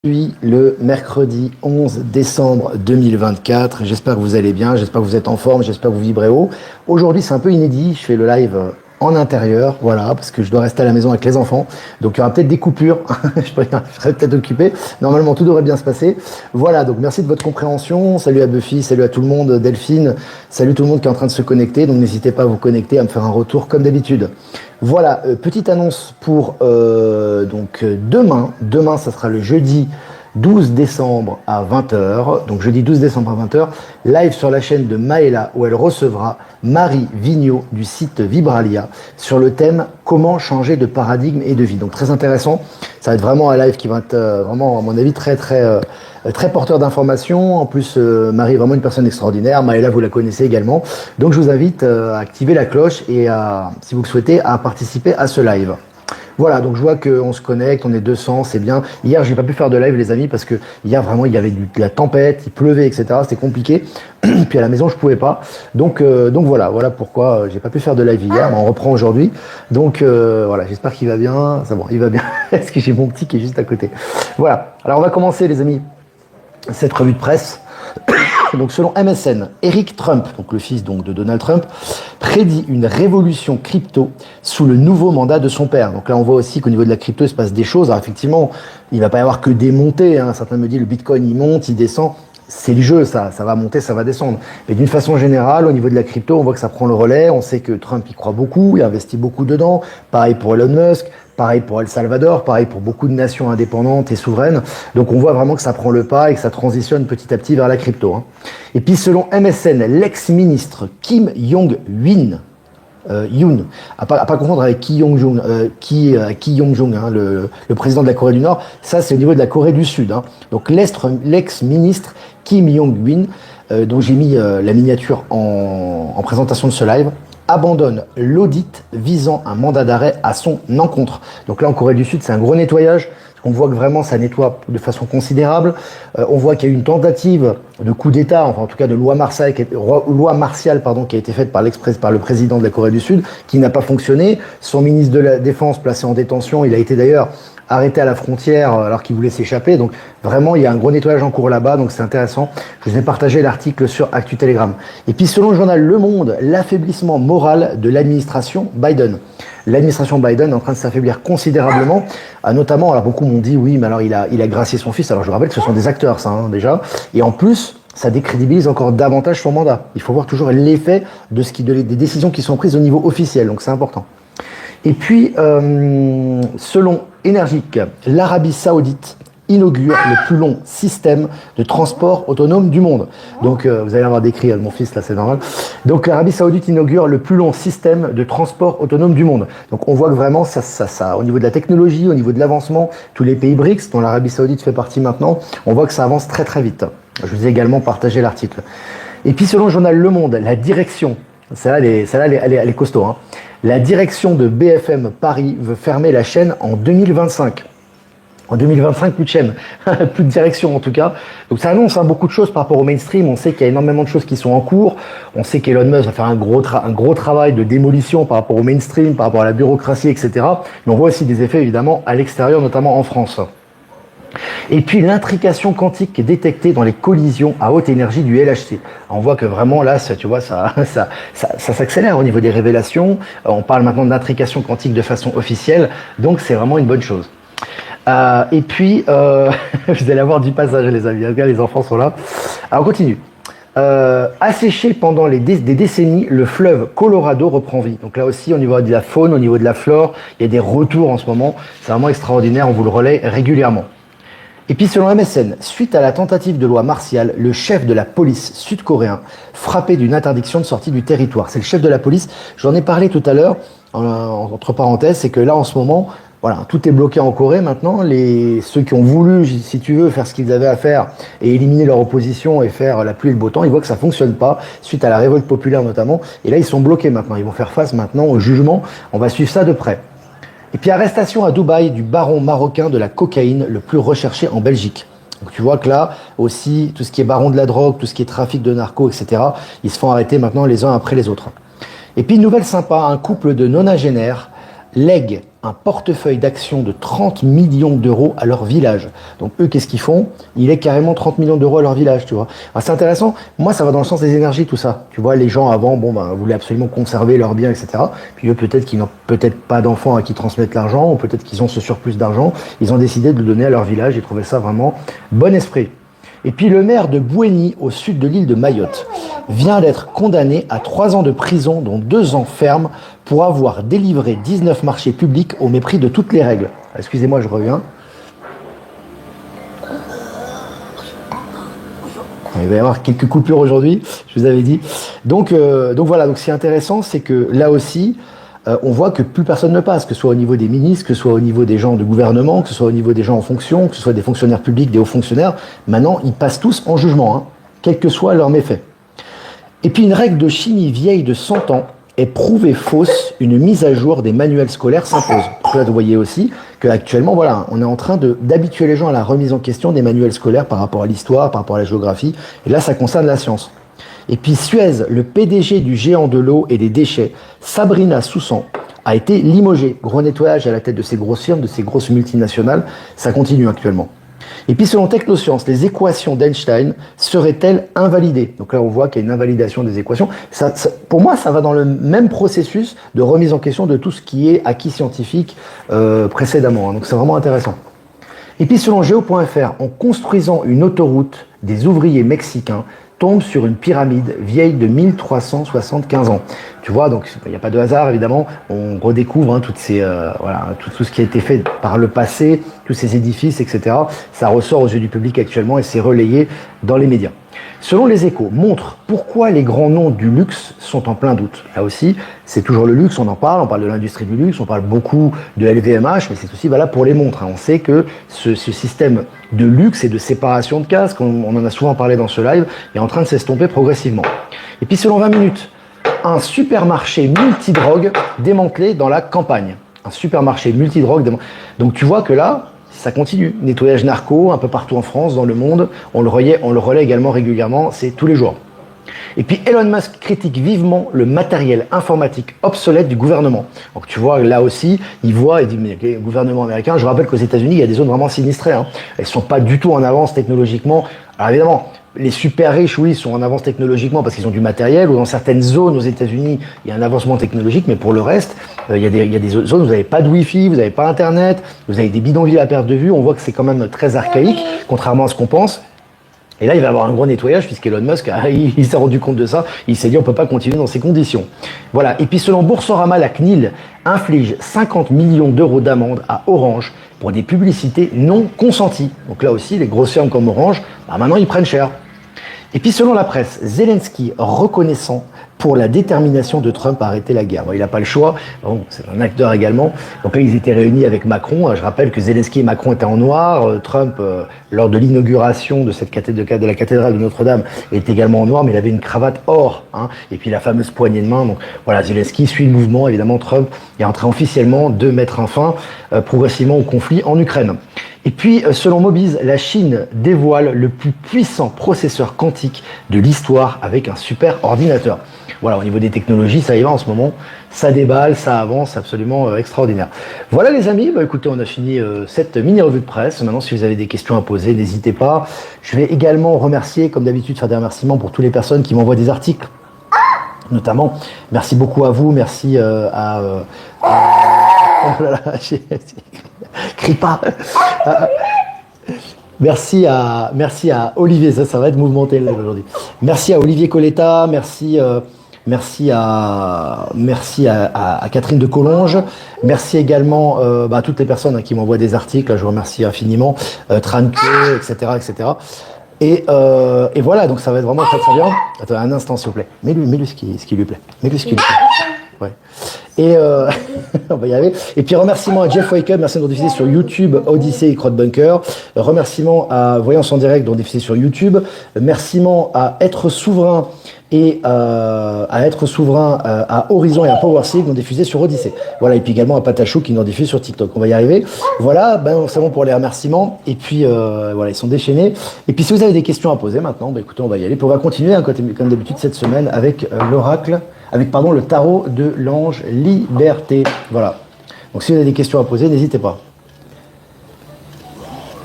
Aujourd'hui, le mercredi 11 décembre 2024. J'espère que vous allez bien, j'espère que vous êtes en forme, j'espère que vous vibrez haut. Aujourd'hui, c'est un peu inédit. Je fais le live en intérieur, voilà, parce que je dois rester à la maison avec les enfants. Donc, il y aura peut-être des coupures. Je serai peut-être occupé. Normalement, tout devrait bien se passer. Voilà, donc merci de votre compréhension. Salut à Buffy, salut à tout le monde, Delphine. Salut tout le monde qui est en train de se connecter. Donc, n'hésitez pas à vous connecter, à me faire un retour comme d'habitude. Voilà, petite annonce pour demain. Demain, ça sera le jeudi 12 décembre à 20h. Donc jeudi 12 décembre à 20h, live sur la chaîne de Maëla où elle recevra Marie Vigneault du site Vibralia sur le thème comment changer de paradigme et de vie. Donc très intéressant. Ça va être vraiment un live qui va être vraiment, à mon avis, très porteur d'informations. En plus, Marie est vraiment une personne extraordinaire. Maëla, vous la connaissez également. Donc, je vous invite à activer la cloche et si vous le souhaitez, à participer à ce live. Voilà, donc je vois qu'on se connecte, on est 200, c'est bien. Hier, j'ai pas pu faire de live, les amis, parce que hier, vraiment, il y avait de la tempête, il pleuvait, etc. C'était compliqué. Puis à la maison, je pouvais pas. Donc voilà pourquoi j'ai pas pu faire de live hier. Mais on reprend aujourd'hui. Donc voilà, j'espère qu'il va bien. C'est bon, il va bien. Est-ce que j'ai mon petit qui est juste à côté? Voilà. Alors on va commencer, les amis, cette revue de presse. Donc selon MSN, Eric Trump, donc le fils de Donald Trump, prédit une révolution crypto sous le nouveau mandat de son père. Donc là on voit aussi qu'au niveau de la crypto il se passe des choses. Alors effectivement, il va pas y avoir que des montées, hein. Certains me disent le Bitcoin il monte, il descend. C'est le jeu, ça va monter, ça va descendre. Mais d'une façon générale, au niveau de la crypto, on voit que ça prend le relais. On sait que Trump y croit beaucoup, il investit beaucoup dedans. Pareil pour Elon Musk. Pareil pour El Salvador, pareil pour beaucoup de nations indépendantes et souveraines. Donc on voit vraiment que ça prend le pas et que ça transitionne petit à petit vers la crypto, hein. Et puis selon MSN, l'ex-ministre Kim Jong-un, à pas confondre avec Kim Jong-un, hein, le président de la Corée du Nord, ça c'est au niveau de la Corée du Sud, hein. Donc l'ex-ministre Kim Jong-un, dont j'ai mis la miniature en présentation de ce live, abandonne l'audit visant un mandat d'arrêt à son encontre. Donc là, en Corée du Sud, c'est un gros nettoyage. On voit que vraiment, ça nettoie de façon considérable. On voit qu'il y a eu une tentative de coup d'État, enfin en tout cas de loi martiale, qui a été faite par le président de la Corée du Sud, qui n'a pas fonctionné. Son ministre de la Défense placé en détention, il a été d'ailleurs arrêté à la frontière alors qu'il voulait s'échapper. Donc vraiment, il y a un gros nettoyage en cours là-bas, donc c'est intéressant. Je vous ai partagé l'article sur Actu Telegram. Et puis selon le journal Le Monde, l'affaiblissement moral de l'administration Biden. L'administration Biden est en train de s'affaiblir considérablement, notamment, alors beaucoup m'ont dit, oui, mais alors il a gracié son fils. Alors je rappelle que ce sont des acteurs, ça, hein, déjà. Et en plus, ça décrédibilise encore davantage son mandat. Il faut voir toujours l'effet des décisions qui sont prises au niveau officiel, donc c'est important. Et puis, selon Energique, l'Arabie Saoudite inaugure le plus long système de transport autonome du monde. Donc, vous allez avoir des cris de mon fils, là, c'est normal. Donc, l'Arabie Saoudite inaugure le plus long système de transport autonome du monde. Donc, on voit que vraiment, ça, au niveau de la technologie, au niveau de l'avancement, tous les pays BRICS, dont l'Arabie Saoudite fait partie maintenant, on voit que ça avance très très vite. Je vous ai également partagé l'article. Et puis, selon le journal Le Monde, la direction, elle est costaud, hein. La direction de BFM Paris veut fermer la chaîne en 2025. En 2025, plus de chaîne, plus de direction en tout cas. Donc ça annonce beaucoup de choses par rapport au mainstream. On sait qu'il y a énormément de choses qui sont en cours. On sait qu'Elon Musk va faire un gros travail de démolition par rapport au mainstream, par rapport à la bureaucratie, etc. Mais on voit aussi des effets évidemment à l'extérieur, notamment en France. Et puis l'intrication quantique détectée dans les collisions à haute énergie du LHC. On voit que vraiment là, tu vois, ça s'accélère au niveau des révélations. On parle maintenant d'intrication quantique de façon officielle, donc c'est vraiment une bonne chose. Et puis, vous allez avoir du passage, les amis. Les enfants sont là. Alors on continue. Asséché pendant des décennies, le fleuve Colorado reprend vie. Donc là aussi, au niveau de la faune, au niveau de la flore, il y a des retours en ce moment. C'est vraiment extraordinaire. On vous le relaie régulièrement. Et puis selon MSN, suite à la tentative de loi martiale, le chef de la police sud-coréen frappé d'une interdiction de sortie du territoire. C'est le chef de la police. J'en ai parlé tout à l'heure, entre parenthèses, c'est que là en ce moment, voilà, tout est bloqué en Corée maintenant. Ceux qui ont voulu, si tu veux, faire ce qu'ils avaient à faire et éliminer leur opposition et faire la pluie et le beau temps, ils voient que ça fonctionne pas, suite à la révolte populaire notamment. Et là, ils sont bloqués maintenant. Ils vont faire face maintenant au jugement. On va suivre ça de près. Et puis arrestation à Dubaï du baron marocain de la cocaïne le plus recherché en Belgique. Donc tu vois que là aussi, tout ce qui est baron de la drogue, tout ce qui est trafic de narco, etc., ils se font arrêter maintenant les uns après les autres. Et puis une nouvelle sympa, un couple de nonagénaires lègue un portefeuille d'actions de 30 millions d'euros à leur village. Donc eux, qu'est-ce qu'ils font? Il est carrément 30 millions d'euros à leur village, tu vois. Alors, c'est intéressant. Moi, ça va dans le sens des énergies, tout ça. Tu vois, les gens avant, voulaient absolument conserver leurs biens, etc. Puis eux, peut-être qu'ils n'ont peut-être pas d'enfants à qui transmettre l'argent, ou peut-être qu'ils ont ce surplus d'argent. Ils ont décidé de le donner à leur village. Ils trouvaient ça vraiment bon esprit. Et puis le maire de Bouéni, au sud de l'île de Mayotte, vient d'être condamné à 3 ans de prison, dont 2 ans ferme, pour avoir délivré 19 marchés publics au mépris de toutes les règles. Excusez-moi, je reviens. Il va y avoir quelques coupures aujourd'hui, je vous avais dit. Donc voilà, donc ce qui est intéressant, c'est que là aussi, on voit que plus personne ne passe, que ce soit au niveau des ministres, que ce soit au niveau des gens de gouvernement, que ce soit au niveau des gens en fonction, que ce soit des fonctionnaires publics, des hauts fonctionnaires. Maintenant, ils passent tous en jugement, hein, quels que soient leurs méfaits. Et puis une règle de chimie vieille de 100 ans est prouvée fausse, une mise à jour des manuels scolaires s'impose. Donc là, vous voyez aussi qu'actuellement, voilà, on est en train d'habituer les gens à la remise en question des manuels scolaires par rapport à l'histoire, par rapport à la géographie. Et là, ça concerne la science. Et puis Suez, le PDG du géant de l'eau et des déchets, Sabrina Soussan, a été limogée. Gros nettoyage à la tête de ces grosses firmes, de ces grosses multinationales. Ça continue actuellement. Et puis selon Technosciences, les équations d'Einstein seraient-elles invalidées? Donc là, on voit qu'il y a une invalidation des équations. Pour moi, ça va dans le même processus de remise en question de tout ce qui est acquis scientifique précédemment. Donc c'est vraiment intéressant. Et puis selon Geo.fr, en construisant une autoroute, des ouvriers mexicains tombent sur une pyramide vieille de 1375 ans. Tu vois, donc il n'y a pas de hasard évidemment, on redécouvre toutes ces, tout ce qui a été fait par le passé, tous ces édifices, etc. Ça ressort aux yeux du public actuellement et c'est relayé dans les médias. Selon les Échos, montre pourquoi les grands noms du luxe sont en plein doute. Là aussi, c'est toujours le luxe, on parle de l'industrie du luxe, on parle beaucoup de LVMH, mais c'est aussi valable pour les montres. On sait que ce système de luxe et de séparation de casques, on en a souvent parlé dans ce live, est en train de s'estomper progressivement. Et puis selon 20 minutes, un supermarché multidrogue démantelé dans la campagne. Un supermarché multidrogue. Donc tu vois que là, ça continue. Nettoyage narco un peu partout en France, dans le monde. On le relaie également régulièrement, c'est tous les jours. Et puis Elon Musk critique vivement le matériel informatique obsolète du gouvernement. Donc tu vois, là aussi, il dit, mais le gouvernement américain, je rappelle qu'aux États-Unis, il y a des zones vraiment sinistrées. Elles ne sont pas du tout en avance technologiquement. Alors évidemment, les super riches, oui, sont en avance technologiquement parce qu'ils ont du matériel, ou dans certaines zones aux États-Unis, il y a un avancement technologique, mais pour le reste, il y a des zones où vous n'avez pas de Wi-Fi, vous n'avez pas Internet, vous avez des bidonvilles à perte de vue, on voit que c'est quand même très archaïque, contrairement à ce qu'on pense. Et là, il va y avoir un gros nettoyage puisqu'Elon Musk, il s'est rendu compte de ça. Il s'est dit, on peut pas continuer dans ces conditions. Voilà. Et puis, selon Boursorama, la CNIL inflige 50 millions d'euros d'amende à Orange pour des publicités non consenties. Donc là aussi, les grosses firmes comme Orange, maintenant, ils prennent cher. Et puis, selon la presse, Zelensky reconnaissant pour la détermination de Trump à arrêter la guerre. Bon, il n'a pas le choix, bon, c'est un acteur également. Donc là, ils étaient réunis avec Macron. Je rappelle que Zelensky et Macron étaient en noir. Trump, lors de l'inauguration de de la cathédrale de Notre-Dame, était également en noir, mais il avait une cravate or. Et puis la fameuse poignée de main. Donc voilà, Zelensky suit le mouvement. Évidemment, Trump est en train officiellement de mettre un fin progressivement au conflit en Ukraine. Et puis, selon Mobiz, la Chine dévoile le plus puissant processeur quantique de l'histoire avec un super ordinateur. Voilà, au niveau des technologies, ça y va en ce moment, ça déballe, ça avance, absolument extraordinaire. Voilà les amis, écoutez, on a fini cette mini-revue de presse. Maintenant, si vous avez des questions à poser, n'hésitez pas. Je vais également remercier, comme d'habitude, faire des remerciements pour toutes les personnes qui m'envoient des articles. Notamment, merci beaucoup à vous, merci oh là là, crie pas. Merci à Olivier, ça va être mouvementé là aujourd'hui. Merci à Olivier Coletta, merci à Catherine de Collonges, merci également à toutes les personnes qui m'envoient des articles, là, je vous remercie infiniment, Tranque, etc. Et voilà, donc ça va être vraiment très très bien. Attends un instant s'il vous plaît, mets-lui ce qui lui plaît, Ouais. Et on va y arriver. Et puis remerciements à Jeff Wake Up, merci de diffuser sur YouTube, Odyssey et Crowdbunker. Remerciements à Voyance en direct, dont diffusé sur YouTube. Remerciements à Être Souverain et à Horizon et à PowerSig, dont diffusé sur Odyssey. Voilà, et puis également à Patachou qui nous diffuse sur TikTok. On va y arriver. Voilà, c'est bon pour les remerciements. Et puis voilà, ils sont déchaînés. Et puis si vous avez des questions à poser maintenant, écoutez, on va y aller. Puis on va continuer, comme d'habitude cette semaine, avec l'oracle. Le tarot de l'ange Liberté. Voilà. Donc si vous avez des questions à poser, n'hésitez pas.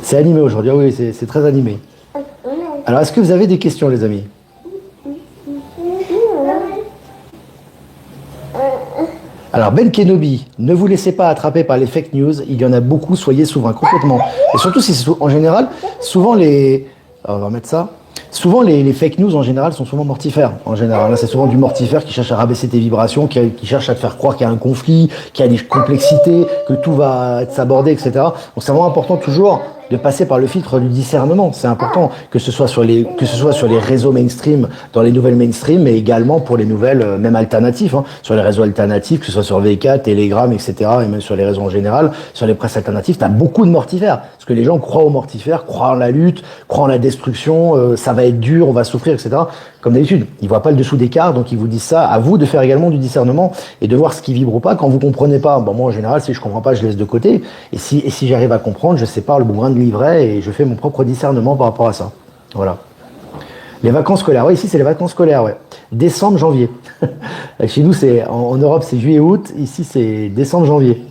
C'est animé aujourd'hui, ah oui, c'est très animé. Alors, est-ce que vous avez des questions, les amis? Alors, Ben Kenobi, ne vous laissez pas attraper par les fake news, il y en a beaucoup, soyez souverain, complètement. Et surtout, en général, souvent les... on va mettre ça. Souvent, les fake news, en général, sont souvent mortifères. En général, là, c'est souvent du mortifère qui cherche à rabaisser tes vibrations, qui cherche à te faire croire qu'il y a un conflit, qu'il y a des complexités, que tout va être abordé, etc. Donc, c'est vraiment important toujours de passer par le filtre du discernement. C'est important que ce soit sur les réseaux mainstream, dans les nouvelles mainstream, mais également pour les nouvelles, même alternatives, hein, sur les réseaux alternatifs, que ce soit sur VK, Telegram, etc., et même sur les réseaux en général, sur les presses alternatives, t'as beaucoup de mortifères. Parce que les gens croient aux mortifères, croient en la lutte, croient en la destruction, ça va être dur, on va souffrir, etc. Comme d'habitude, ils voient pas le dessous des cartes, donc ils vous disent ça. À vous de faire également du discernement et de voir ce qui vibre ou pas. Quand vous comprenez pas, bon, moi en général, si je comprends pas, je laisse de côté. Et si j'arrive à comprendre, je sépare le bon grain de l'ivraie et je fais mon propre discernement par rapport à ça. Voilà. Les vacances scolaires, ouais, ici c'est les vacances scolaires, ouais. Décembre, janvier. Chez nous, en Europe, c'est juillet-août. Ici, c'est décembre-janvier.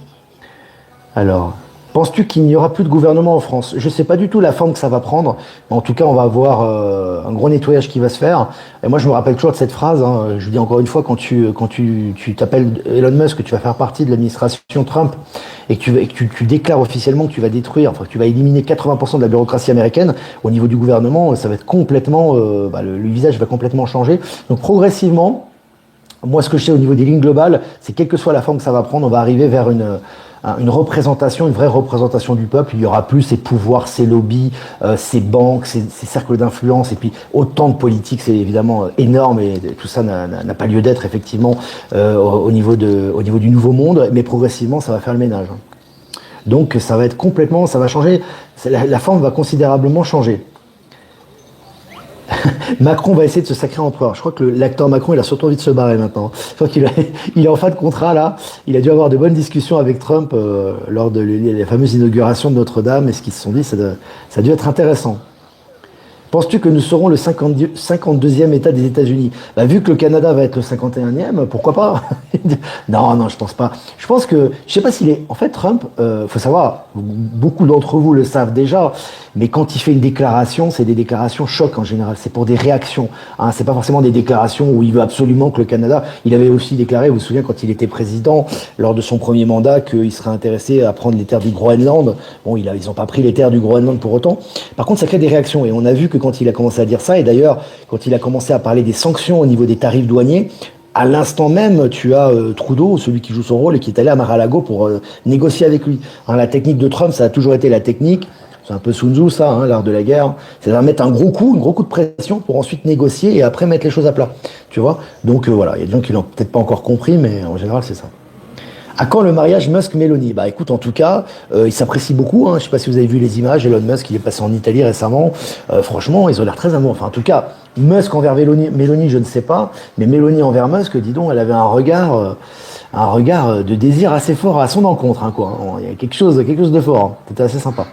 Alors. Penses-tu qu'il n'y aura plus de gouvernement en France? Je ne sais pas du tout la forme que ça va prendre. Mais en tout cas, on va avoir un gros nettoyage qui va se faire. Et moi, je me rappelle toujours de cette phrase. Hein, je dis encore une fois, quand tu t'appelles Elon Musk, que tu vas faire partie de l'administration Trump et que tu déclares officiellement que tu vas détruire, enfin que tu vas éliminer 80% de la bureaucratie américaine, au niveau du gouvernement, ça va être complètement, le visage va complètement changer. Donc progressivement, moi, ce que je sais au niveau des lignes globales, c'est quelle que soit la forme que ça va prendre, on va arriver vers une représentation, une vraie représentation du peuple. Il y aura plus ces pouvoirs, ces lobbies, ces banques, ces cercles d'influence, et puis autant de politique, c'est évidemment énorme, et tout ça n'a pas lieu d'être effectivement au niveau du nouveau monde, mais progressivement, ça va faire le ménage. Donc ça va être complètement, ça va changer, la forme va considérablement changer. Macron va essayer de se sacrer empereur. Je crois que l'acteur Macron, il a surtout envie de se barrer maintenant. Je crois il est en fin de contrat là. Il a dû avoir de bonnes discussions avec Trump lors de la fameuse inauguration de Notre-Dame. Et ce qu'ils se sont dit, ça a dû être intéressant. Penses-tu que nous serons le 52e État des États-Unis? Vu que le Canada va être le 51e, pourquoi pas? Non, je pense pas. Je pense que, je sais pas s'il est... En fait, Trump, faut savoir, beaucoup d'entre vous le savent déjà, mais quand il fait une déclaration, c'est des déclarations choc en général. C'est pour des réactions. Hein, c'est pas forcément des déclarations où il veut absolument que le Canada... Il avait aussi déclaré, vous vous souvenez, quand il était président, lors de son premier mandat, qu'il serait intéressé à prendre les terres du Groenland. Bon, ils ont pas pris les terres du Groenland pour autant. Par contre, ça crée des réactions. Et on a vu que quand il a commencé à dire ça, et d'ailleurs, quand il a commencé à parler des sanctions au niveau des tarifs douaniers, à l'instant même, tu as Trudeau, celui qui joue son rôle et qui est allé à Mar-a-Lago pour négocier avec lui. Hein, la technique de Trump, ça a toujours été la technique, c'est un peu Sun Tzu ça, hein, l'art de la guerre, c'est de mettre un gros coup de pression pour ensuite négocier et après mettre les choses à plat. Tu vois? Donc voilà, il y a des gens qui l'ont peut-être pas encore compris, mais en général c'est ça. À quand le mariage Musk-Mélanie? Écoute, en tout cas, ils s'apprécient beaucoup. Hein. Je ne sais pas si vous avez vu les images. Elon Musk, il est passé en Italie récemment. Franchement, ils ont l'air très amoureux. Enfin, en tout cas, Musk envers Mélanie, je ne sais pas. Mais Mélanie envers Musk, dis donc, elle avait un regard de désir assez fort à son encontre. Hein, quoi. Il y a quelque chose de fort. Hein. C'était assez sympa.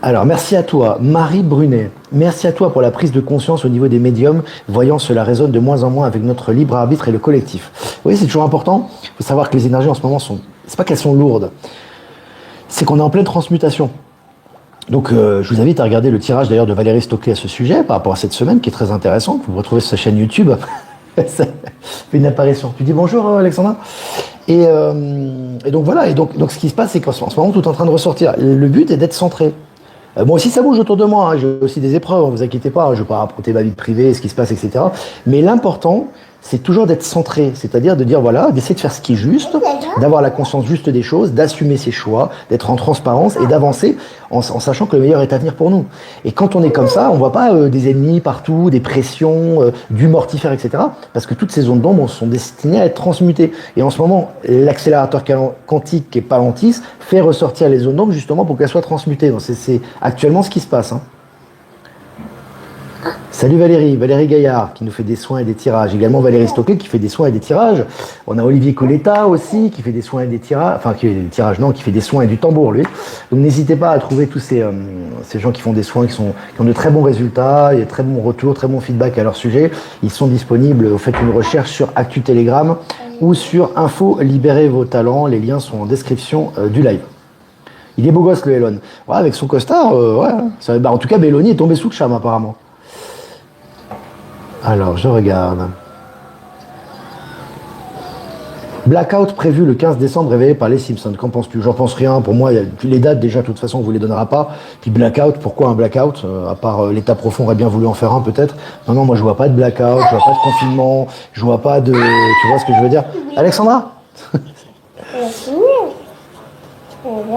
Alors, merci à toi, Marie Brunet. Merci à toi pour la prise de conscience au niveau des médiums, voyant cela résonne de moins en moins avec notre libre arbitre et le collectif. Vous voyez, c'est toujours important. Il faut savoir que les énergies en ce moment c'est pas qu'elles sont lourdes, c'est qu'on est en pleine transmutation. Donc, je vous invite à regarder le tirage d'ailleurs de Valérie Stockley à ce sujet, par rapport à cette semaine, qui est très intéressant. Vous retrouvez sur sa chaîne YouTube. Ça fait une apparition. Tu dis bonjour, Alexandra. Et donc voilà. Et donc, ce qui se passe, c'est qu'en ce moment, tout est en train de ressortir. Le but est d'être centré. Moi aussi, ça bouge autour de moi. Hein. J'ai aussi des épreuves, ne vous inquiétez pas. Je ne vais pas raconter ma vie privée, ce qui se passe, etc. Mais l'important, c'est toujours d'être centré. C'est-à-dire de dire, voilà, d'essayer de faire ce qui est juste, d'avoir la conscience juste des choses, d'assumer ses choix, d'être en transparence et d'avancer en sachant que le meilleur est à venir pour nous. Et quand on est comme ça, on ne voit pas des ennemis partout, des pressions, du mortifère, etc. Parce que toutes ces zones d'ombre sont destinées à être transmutées. Et en ce moment, l'accélérateur quantique qui est Palantis fait ressortir les zones d'ombre justement pour qu'elles soient transmutées. Donc c'est actuellement ce qui se passe. Hein. Salut Valérie Gaillard qui nous fait des soins et des tirages. Également Valérie Stockley qui fait des soins et des tirages. On a Olivier Coletta aussi qui fait des soins et des tirages. Enfin, qui fait des tirages, non, qui fait des soins et du tambour, lui. Donc n'hésitez pas à trouver tous ces gens qui font des soins, qui ont de très bons résultats, il y a de très bons retours, très bons feedbacks à leur sujet. Ils sont disponibles, vous faites une recherche sur Actu Telegram. ou sur Info Libérez vos talents. Les liens sont en description du live. Il est beau gosse, le Elon. Ouais, avec son costard, ouais. En tout cas, Belloni est tombé sous le charme, apparemment. Alors, je regarde. Blackout prévu le 15 décembre, révélé par les Simpsons. Qu'en penses-tu? J'en pense rien. Pour moi, les dates, déjà, de toute façon, on vous les donnera pas. Puis Blackout, pourquoi un Blackout? À part l'État profond aurait bien voulu en faire un, peut-être. Non, moi, je vois pas de Blackout, je vois pas de confinement, je vois pas de... Tu vois ce que je veux dire? Alexandra?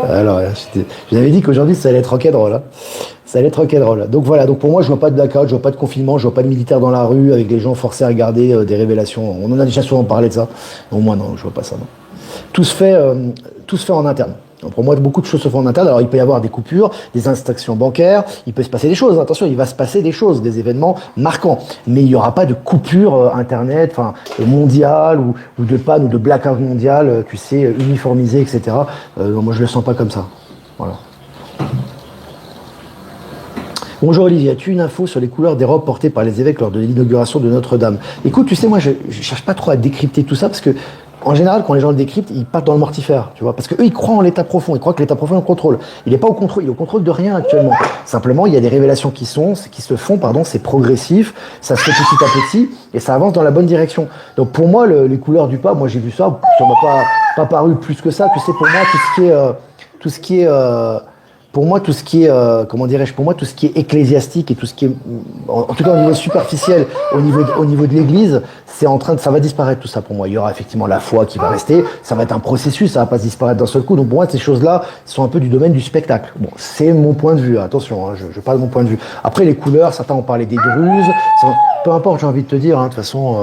Alors, je vous avais dit qu'aujourd'hui, ça allait être rock'n'roll. Hein. Ça allait être rock'n'roll. Donc voilà, donc pour moi, je vois pas de blackout, je vois pas de confinement, je vois pas de militaires dans la rue avec des gens forcés à regarder des révélations. On en a déjà souvent parlé de ça. Non, moi, non, je vois pas ça. Non. Tout se fait en interne. Donc pour moi, beaucoup de choses se font en interne. Alors, il peut y avoir des coupures, des instructions bancaires, il peut se passer des choses. Attention, il va se passer des choses, des événements marquants. Mais il n'y aura pas de coupure Internet, enfin, mondiale ou de panne ou de blackout mondial, tu sais, uniformisé, etc. Moi, je le sens pas comme ça. Voilà. Bonjour Olivier, as-tu une info sur les couleurs des robes portées par les évêques lors de l'inauguration de Notre-Dame? Écoute, tu sais, moi, je cherche pas trop à décrypter tout ça parce que, en général, quand les gens le décryptent, ils partent dans le mortifère, tu vois, parce qu'eux, ils croient en l'état profond, ils croient que l'état profond est au contrôle. Il n'est pas au contrôle, il est au contrôle de rien actuellement. Simplement, il y a des révélations qui se font, c'est progressif, ça se fait petit à petit et ça avance dans la bonne direction. Donc pour moi, les couleurs du pape, moi j'ai vu ça, ça m'a pas paru plus que ça. Tu sais, pour moi, tout ce qui est pour moi, tout ce qui est ecclésiastique et tout ce qui est, en tout cas au niveau superficiel, au niveau de l'Église, ça va disparaître tout ça pour moi. Il y aura effectivement la foi qui va rester, ça va être un processus, ça va pas disparaître d'un seul coup. Donc pour moi, ces choses-là sont un peu du domaine du spectacle. Bon, c'est mon point de vue, attention, hein, je parle de mon point de vue. Après, les couleurs, certains ont parlé des druses, peu importe, j'ai envie de te dire, hein, de toute façon,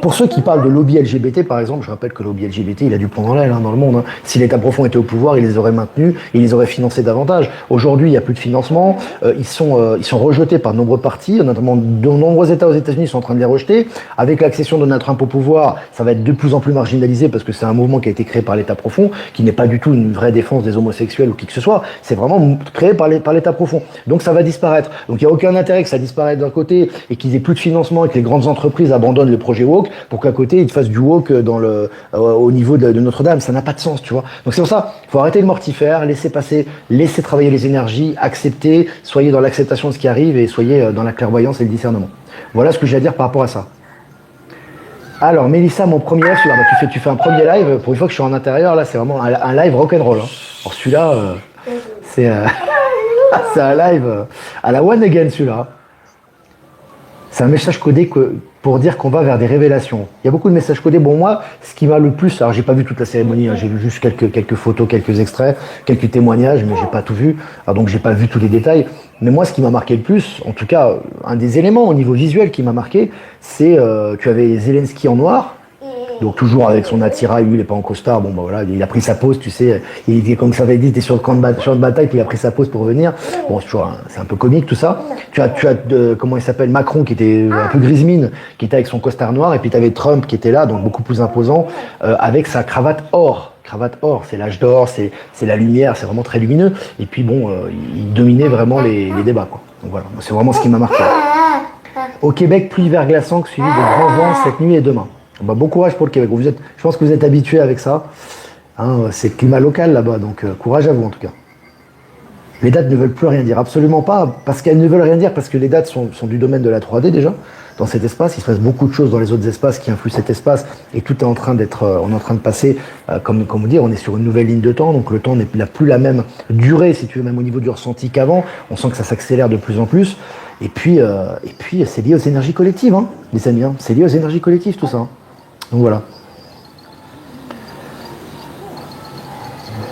pour ceux qui parlent de lobby LGBT, par exemple, je rappelle que le lobby LGBT, il a du plomb dans l'aile dans le monde. Hein. Si l'État profond était au pouvoir, il les aurait maintenus, il les aurait financés davantage. Aujourd'hui, il n'y a plus de financement, ils sont rejetés par de nombreux partis, notamment de nombreux États aux États-Unis sont en train de les rejeter. Avec l'accession de Donald Trump au pouvoir, ça va être de plus en plus marginalisé parce que c'est un mouvement qui a été créé par l'État profond, qui n'est pas du tout une vraie défense des homosexuels ou qui que ce soit. C'est vraiment créé par l'État profond. Donc ça va disparaître. Donc il n'y a aucun intérêt que ça disparaisse d'un côté et qu'ils aient plus de financement et que les grandes entreprises abandonnent le projet woke pour qu'à côté ils fassent du woke au niveau de Notre-Dame. Ça n'a pas de sens, tu vois. Donc c'est pour ça, il faut arrêter le mortifère, laisser passer, laisser travailler les énergies, accepter, soyez dans l'acceptation de ce qui arrive et soyez dans la clairvoyance et le discernement. Voilà ce que j'ai à dire par rapport à ça. Alors, Mélissa, mon premier live, tu fais un premier live, pour une fois que je suis en intérieur, là, c'est vraiment un live rock'n'roll. Hein. Alors, celui-là, c'est un live à la One Again, celui-là. C'est un message codé pour dire qu'on va vers des révélations. Il y a beaucoup de messages codés. Bon, moi, ce qui m'a le plus, alors j'ai pas vu toute la cérémonie, hein, j'ai vu juste quelques photos, quelques extraits, quelques témoignages, mais j'ai pas tout vu, alors donc j'ai pas vu tous les détails. Mais moi, ce qui m'a marqué le plus, en tout cas, un des éléments au niveau visuel qui m'a marqué, c'est tu avais Zelensky en noir. Donc toujours avec son attirail, lui il est pas en costard, bon bah voilà, il a pris sa pause, tu sais, il était comme ça avait dit, il était sur le champ de bataille, puis il a pris sa pause pour revenir. Bon, c'est un peu comique tout ça. Tu as comment il s'appelle, Macron qui était un peu grismine, qui était avec son costard noir, et puis tu avais Trump qui était là, donc beaucoup plus imposant, avec sa cravate or. Cravate or, c'est l'âge d'or, c'est la lumière, c'est vraiment très lumineux. Et puis bon, il dominait vraiment les débats, quoi. Donc voilà, c'est vraiment ce qui m'a marqué. Au Québec, pluie verglaçante suivi de grands vents cette nuit et demain. Bah, bon courage pour le Québec. Je pense que vous êtes habitués avec ça. Hein, c'est le climat local là-bas, donc courage à vous en tout cas. Les dates ne veulent plus rien dire, absolument pas, parce qu'elles ne veulent rien dire, parce que les dates sont du domaine de la 3D déjà. Dans cet espace, il se passe beaucoup de choses dans les autres espaces qui influent cet espace, et tout est en train on est en train de passer, comme dire, on est sur une nouvelle ligne de temps, donc le temps n'a plus la même durée, si tu veux, même au niveau du ressenti qu'avant. On sent que ça s'accélère de plus en plus. Et puis c'est lié aux énergies collectives, hein, les amis. Hein. C'est lié aux énergies collectives, tout ça. Hein. Donc voilà.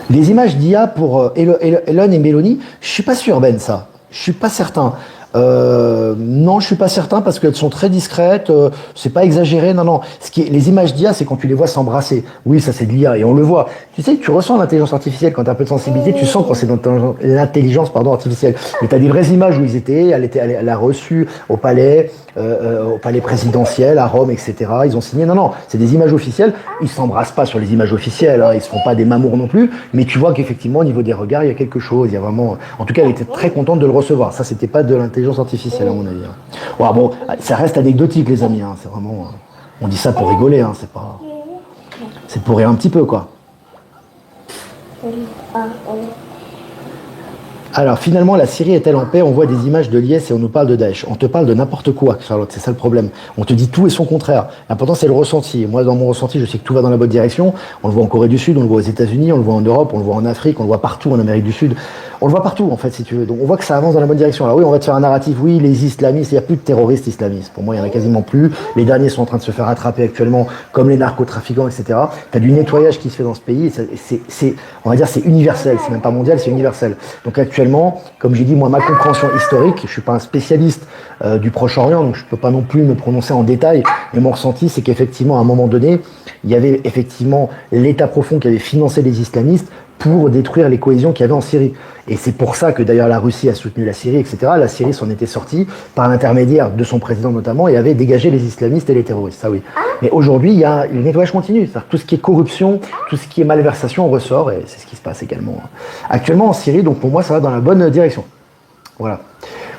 Les images d'IA pour Elon et Mélanie, je suis pas sûr, Ben, ça. Je suis pas certain. Non, je suis pas certain parce qu'elles sont très discrètes. C'est pas exagéré. Non. Les images d'IA, c'est quand tu les vois s'embrasser. Oui, ça c'est de l'IA et on le voit. Tu sais, tu ressens l'intelligence artificielle quand tu as un peu de sensibilité. Tu sens quand c'est dans l'intelligence artificielle. Mais tu as des vraies images où ils étaient. Elle a reçu au palais présidentiel à Rome, etc. Ils ont signé. Non, c'est des images officielles. Ils s'embrassent pas sur les images officielles. Hein. Ils se font pas des mamours non plus. Mais tu vois qu'effectivement, au niveau des regards, il y a quelque chose. Il y a vraiment. En tout cas, elle était très contente de le recevoir. Ça, c'était pas de l'intelligence artificielle à mon avis. Hein. Ouais, bon, ça reste anecdotique, les amis. Hein. C'est vraiment. On dit ça pour rigoler. Hein. C'est pas. C'est pour rire un petit peu, quoi. Alors finalement, la Syrie est-elle en paix? On voit des images de l'IS et on nous parle de Daesh. On te parle de n'importe quoi, Charlotte, c'est ça le problème. On te dit tout et son contraire. L'important, c'est le ressenti. Moi, dans mon ressenti, je sais que tout va dans la bonne direction. On le voit en Corée du Sud, on le voit aux États-Unis, on le voit en Europe, on le voit en Afrique, on le voit partout en Amérique du Sud. On le voit partout, en fait, si tu veux. Donc on voit que ça avance dans la bonne direction. Alors oui, on va te faire un narratif. Oui, les islamistes, il n'y a plus de terroristes islamistes. Pour moi, il n'y en a quasiment plus. Les derniers sont en train de se faire attraper actuellement, comme les narcotrafiquants, etc. Tu as du nettoyage qui se fait dans ce pays. On va dire, c'est universel. C'est même pas mondial, c'est universel. Donc actuellement, comme j'ai dit, moi, ma compréhension historique, je suis pas un spécialiste du Proche-Orient, donc je peux pas non plus me prononcer en détail, mais mon ressenti, c'est qu'effectivement, à un moment donné, il y avait effectivement l'État profond qui avait financé les islamistes pour détruire les cohésions qu'il y avait en Syrie. Et c'est pour ça que d'ailleurs la Russie a soutenu la Syrie, etc. La Syrie s'en était sortie par l'intermédiaire de son président notamment et avait dégagé les islamistes et les terroristes, ça oui. Mais aujourd'hui, il y a le nettoyage continu, c'est-à-dire tout ce qui est corruption, tout ce qui est malversation ressort, et c'est ce qui se passe également actuellement en Syrie, donc pour moi ça va dans la bonne direction. Voilà.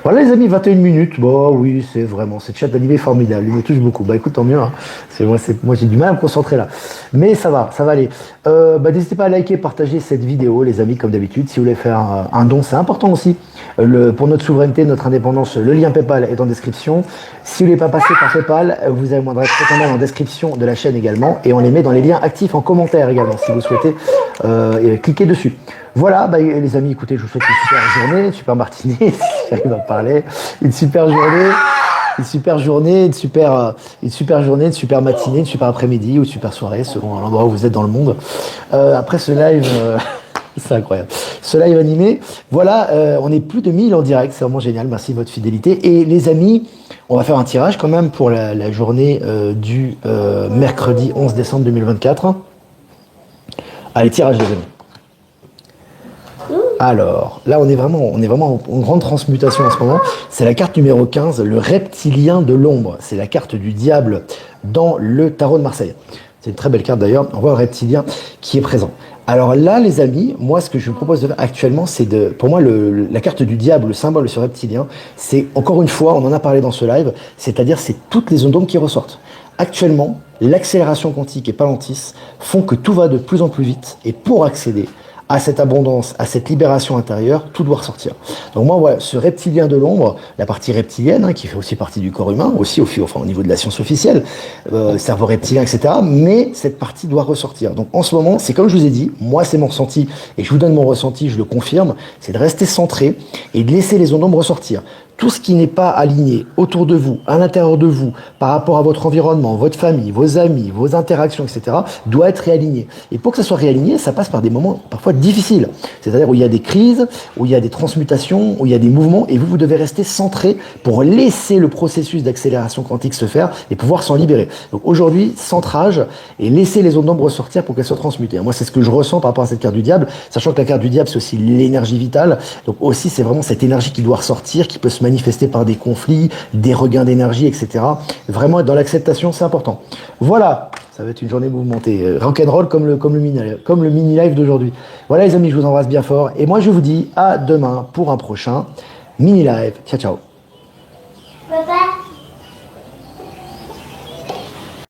Voilà les amis, 21 minutes. Bon oui, c'est vraiment, cette chat animé formidable, il me touche beaucoup. Bah écoute, tant mieux, hein. Moi j'ai du mal à me concentrer là. Mais ça va aller. N'hésitez pas à liker, partager cette vidéo, les amis, comme d'habitude. Si vous voulez faire un don, c'est important aussi. Pour notre souveraineté, notre indépendance, le lien PayPal est en description. Si vous ne voulez pas passer par PayPal, vous avez mon adresse PayPal en description de la chaîne également. Et on les met dans les liens actifs en commentaire également, si vous souhaitez cliquer dessus. Voilà, les amis, écoutez, je vous souhaite une super journée, une super matinée, si j'arrive à parler, une super journée, une super journée, une super matinée, une super après-midi ou une super soirée, selon l'endroit où vous êtes dans le monde. Après ce live, c'est incroyable. Ce live animé, voilà, on est plus de 1000 en direct, c'est vraiment génial, merci de votre fidélité. Et les amis, on va faire un tirage quand même pour la journée du mercredi 11 décembre 2024. Allez, tirage les amis. Alors, là, on est vraiment en grande transmutation en ce moment. C'est la carte numéro 15, le reptilien de l'ombre. C'est la carte du diable dans le tarot de Marseille. C'est une très belle carte d'ailleurs. On voit le reptilien qui est présent. Alors là, les amis, moi, ce que je vous propose de faire actuellement, c'est pour moi, la carte du diable, le symbole de ce reptilien, c'est, encore une fois, on en a parlé dans ce live, c'est-à-dire, c'est toutes les zones d'ombre qui ressortent. Actuellement, l'accélération quantique et Palantis font que tout va de plus en plus vite. Et pour accéder à cette abondance, à cette libération intérieure, tout doit ressortir. Donc moi, voilà, ce reptilien de l'ombre, la partie reptilienne, hein, qui fait aussi partie du corps humain, aussi au niveau de la science officielle, cerveau reptilien, etc. Mais cette partie doit ressortir. Donc en ce moment, c'est comme je vous ai dit, moi c'est mon ressenti, et je vous donne mon ressenti, je le confirme, c'est de rester centré et de laisser les zones d'ombre ressortir. Tout ce qui n'est pas aligné autour de vous, à l'intérieur de vous, par rapport à votre environnement, votre famille, vos amis, vos interactions, etc., doit être réaligné. Et pour que ça soit réaligné, ça passe par des moments parfois difficiles. C'est-à-dire où il y a des crises, où il y a des transmutations, où il y a des mouvements, et vous devez rester centré pour laisser le processus d'accélération quantique se faire et pouvoir s'en libérer. Donc aujourd'hui, centrage et laisser les ondes d'ombre ressortir pour qu'elles soient transmutées. Moi, c'est ce que je ressens par rapport à cette carte du diable, sachant que la carte du diable, c'est aussi l'énergie vitale. Donc aussi, c'est vraiment cette énergie qui doit ressortir, qui peut se manifester par des conflits, des regains d'énergie, etc. Vraiment être dans l'acceptation, c'est important. Voilà, ça va être une journée mouvementée, rock'n'roll comme le mini live d'aujourd'hui. Voilà les amis, je vous embrasse bien fort et moi je vous dis à demain pour un prochain mini live. Ciao ciao.